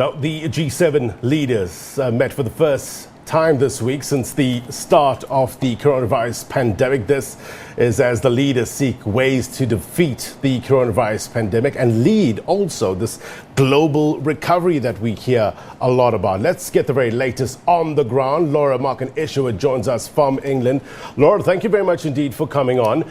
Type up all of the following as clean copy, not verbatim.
So the G7 leaders met for the first time this week since the start of the coronavirus pandemic. This is as the leaders seek ways to defeat the coronavirus pandemic and lead also this global recovery that we hear a lot about. Let's get the very latest on the ground. Laura Makin-Isherwood joins us from England. Laura, thank you very much indeed for coming on.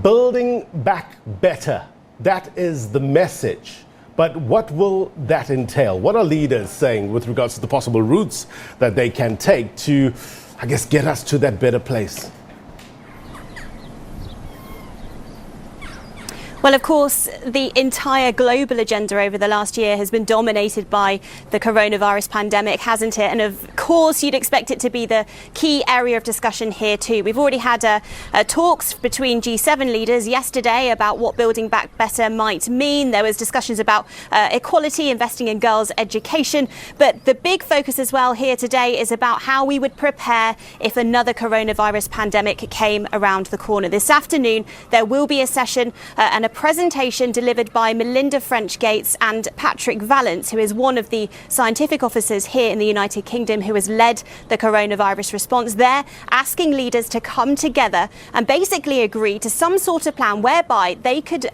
Building back better, that is the message. But what will that entail? What are leaders saying with regards to the possible routes that they can take to, I guess, get us to that better place? Well, of course, the entire global agenda over the last year has been dominated by the coronavirus pandemic, hasn't it? And of course, you'd expect it to be the key area of discussion here too. We've already had talks between G7 leaders yesterday about what building back better might mean. There was discussions about equality, investing in girls' education. But the big focus as well here today is about how we would prepare if another coronavirus pandemic came around the corner. This afternoon, there will be a session and a presentation delivered by Melinda French-Gates and Patrick Vallance, who is one of the scientific officers here in the United Kingdom who has led the coronavirus response. They're asking leaders to come together and basically agree to some sort of plan whereby they could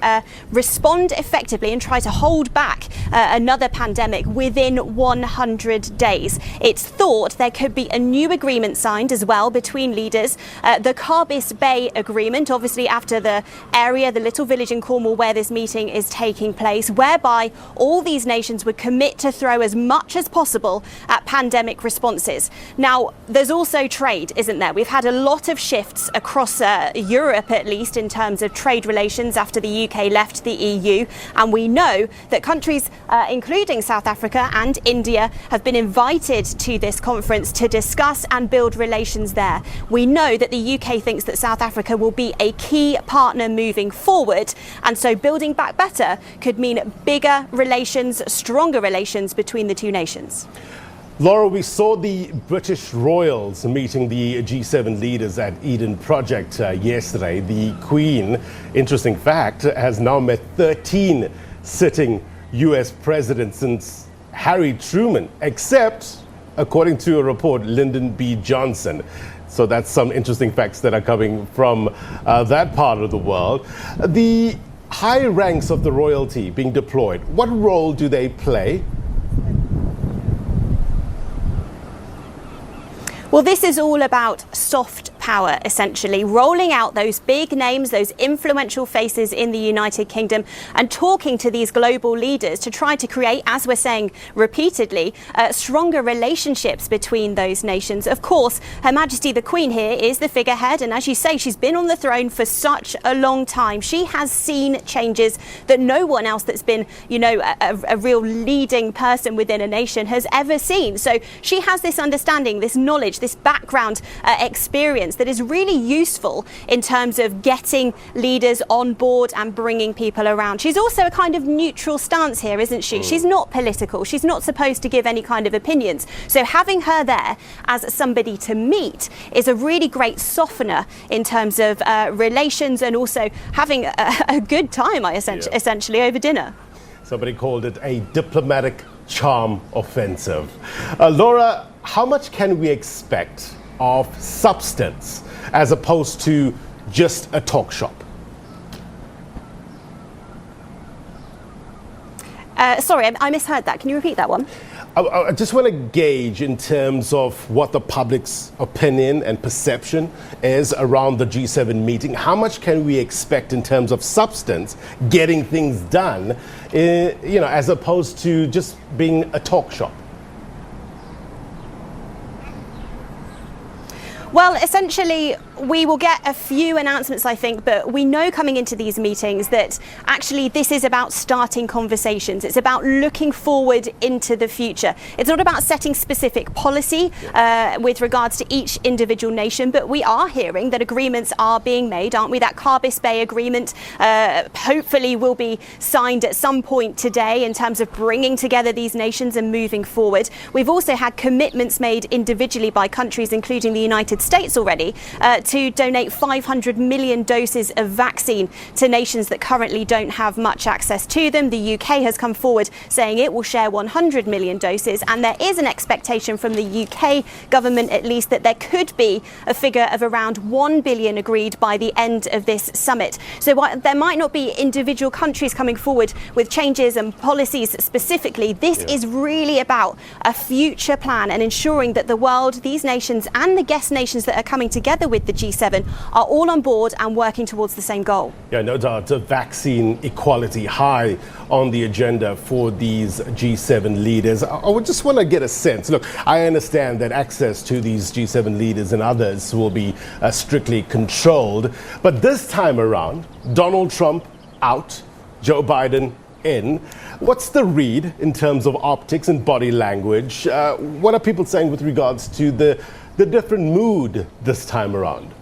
respond effectively and try to hold back another pandemic within 100 days. It's thought there could be a new agreement signed as well between leaders. The Carbis Bay Agreement, obviously after the area, the little village in Cornwall where this meeting is taking place, whereby all these nations would commit to throw as much as possible at pandemic responses. Now, there's also trade, isn't there? We've had a lot of shifts across Europe, at least, in terms of trade relations after the UK left the EU. And we know that countries, including South Africa and India, have been invited to this conference to discuss and build relations there. We know that the UK thinks that South Africa will be a key partner moving forward. And so building back better could mean bigger relations, stronger relations between the two nations. Laura, we saw the British royals meeting the G7 leaders at Eden Project yesterday. The Queen, interesting fact, has now met 13 sitting US presidents since Harry Truman, except, according to a report, Lyndon B. Johnson. So that's some interesting facts that are coming from that part of the world. The high ranks of the royalty being deployed, what role do they play? Well, this is all about soft power, essentially, rolling out those big names, those influential faces in the United Kingdom and talking to these global leaders to try to create, as we're saying repeatedly, stronger relationships between those nations. Of course, Her Majesty the Queen here is the figurehead, and as you say, she's been on the throne for such a long time. She has seen changes that no one else that's been, you know, a real leading person within a nation has ever seen. So she has this understanding, this knowledge, this background experience that is really useful in terms of getting leaders on board and bringing people around. She's also a kind of neutral stance here, isn't she? She's not political. She's not supposed to give any kind of opinions. So having her there as somebody to meet is a really great softener in terms of relations and also having a good time, essentially, over dinner. Somebody called it a diplomatic charm offensive. Laura, how much can we expect of substance as opposed to just a talk shop? Sorry, I misheard that. Can you repeat that one? I just want to gauge in terms of what the public's opinion and perception is around the G7 meeting. How much can we expect in terms of substance, getting things done, you know, as opposed to just being a talk shop? Well, essentially, we will get a few announcements, I think, but we know coming into these meetings that actually this is about starting conversations. It's about looking forward into the future. It's not about setting specific policy with regards to each individual nation, but we are hearing that agreements are being made, aren't we? That Carbis Bay Agreement hopefully will be signed at some point today in terms of bringing together these nations and moving forward. We've also had commitments made individually by countries, including the United States already to donate 500 million doses of vaccine to nations that currently don't have much access to them. The UK has come forward saying it will share 100 million doses, and there is an expectation from the UK government at least that there could be a figure of around 1 billion agreed by the end of this summit. So while there might not be individual countries coming forward with changes and policies specifically, this is really about a future plan and ensuring that the world, these nations and the guest nations that are coming together with the G7 are all on board and working towards the same goal. Yeah, no doubt. Vaccine equality high on the agenda for these G7 leaders. I would just want to get a sense. Look, I understand that access to these G7 leaders and others will be strictly controlled. But this time around, Donald Trump out, Joe Biden in. What's the read in terms of optics and body language? What are people saying with regards to the different mood this time around?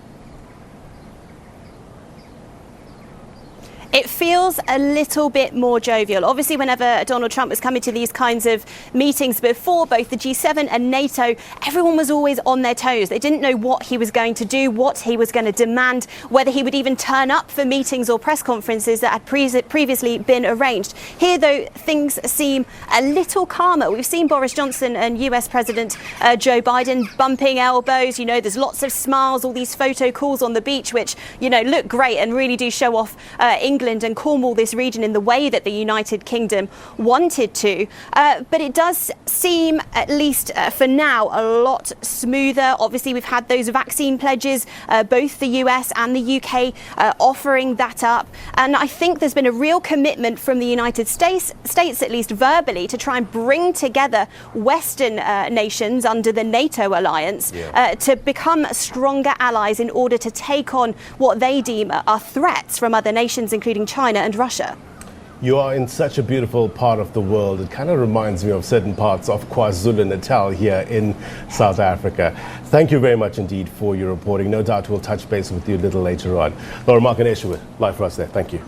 It feels a little bit more jovial. Obviously, whenever Donald Trump was coming to these kinds of meetings before, both the G7 and NATO, everyone was always on their toes. They didn't know what he was going to do, what he was going to demand, whether he would even turn up for meetings or press conferences that had previously been arranged. Here, though, things seem a little calmer. We've seen Boris Johnson and US President Joe Biden bumping elbows. You know, there's lots of smiles, all these photo calls on the beach, which, you know, look great and really do show off England and Cornwall, this region, in the way that the United Kingdom wanted to. But it does seem, at least for now, a lot smoother. Obviously, we've had those vaccine pledges, both the US and the UK offering that up. And I think there's been a real commitment from the United States, at least verbally, to try and bring together Western nations under the NATO alliance to become stronger allies in order to take on what they deem are threats from other nations, including China and Russia. You are in such a beautiful part of the world. It kind of reminds me of certain parts of KwaZulu-Natal here in South Africa. Thank you very much indeed for your reporting. No doubt we'll touch base with you a little later on. Laura Makin-Isherwood, live for us there. Thank you.